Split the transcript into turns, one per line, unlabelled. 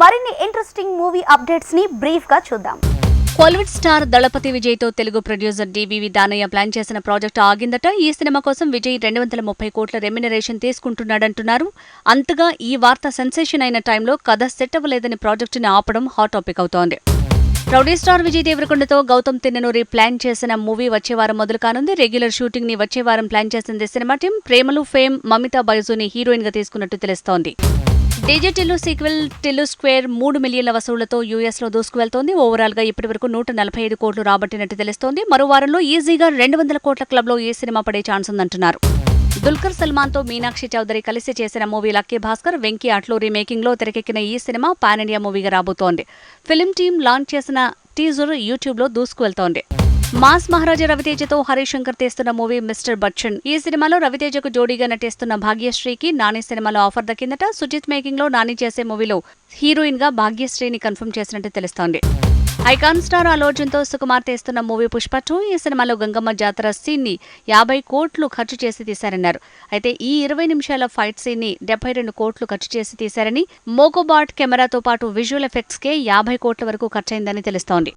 మరిన్ని interesting movie updates ని brief గా చూద్దాం.
కోలీవుడ్ స్టార్ దళపతి విజయ్ తో Telugu producer DVV Danayya plan చేసిన ప్రాజెక్టు ఆగిందట. ఈ సినిమా కోసం విజయ్ 230 కోట్ల రెమ్యునరేషన్ తీసుకుంటున్నాడంటున్నారు. అంతగా ఈ వార్త సెన్సేషన్ అయిన టైంలో కథ సెట్ అవ్వలేదని ప్రాజెక్టుని ఆపడం హాట్ టాపిక్ అవుతోంది. రౌడీ స్టార్ విజయ్ దేవరకొండతో గౌతమ్ తిన్ననూరి ప్లాన్ చేసిన మూవీ వచ్చే వారం మొదలు కానుంది. రెగ్యులర్ షూటింగ్ ని వచ్చే వారం ప్లాన్ చేసింది సినిమా టీం. ప్రేమలు ఫేమ్ మమితా బైజుని హీరోయిన్ గా తీసుకున్నట్టు తెలుస్తోంది. DJ Tillu sequel Tillu square 3 మిలియన్ల వసూళ్లతో యూఎస్లో దూసుకువెళ్తోంది. ఓవరాల్ గా ఇప్పటివరకు 145 కోట్లు రాబట్టినట్టు తెలుస్తోంది. మరో వారంలో ఈజీగా 200 కోట్ల క్లబ్లో ఈ సినిమా పడే ఛాన్స్ ఉందంటున్నారు. దుల్కర్ సల్మాన్ తో మీనాక్షి చౌదరి కలిసి చేసిన movie lucky Bhaskar, Venky Atluri making లో తెరకెక్కిన ఈ సినిమా పాన్ ఇండియా మూవీగా రాబోతోంది. ఫిల్మ్ టీం లాంచ్ చేసిన టీజర్ యూట్యూబ్ లో దూసుకువెళ్తోంది. మాస్ మహారాజా రవితేజతో హరిశంకర్ తీస్తున్న మూవీ మిస్టర్ బచ్చన్. ఈ సినిమాలో రవితేజకు జోడీగా నటిస్తున్న భాగ్యశ్రీకి నాని సినిమాలో ఆఫర్ దక్కిందట. సుజిత్ మేకింగ్ లో నాని చేసే మూవీలో హీరోయిన్ గా భాగ్యశ్రీని కన్ఫర్మ్ చేసినట్టు తెలుస్తోంది. ఐకాన్ స్టార్ అల్లు అర్జున్ తో సుకుమార్ తీస్తున్న మూవీ పుష్ప 2. ఈ సినిమాలో గంగమ్మ జాతర సీన్ ని 50 కోట్లు ఖర్చు చేసి తీశారన్నారు. అయితే ఈ 20 నిమిషాల ఫైట్ సీన్ ని 72 కోట్లు ఖర్చు చేసి తీశారని, మోకోబాట్ కెమెరాతో పాటు విజువల్ ఎఫెక్ట్స్ కే 50 కోట్ల వరకు ఖర్చయిందని తెలుస్తోంది.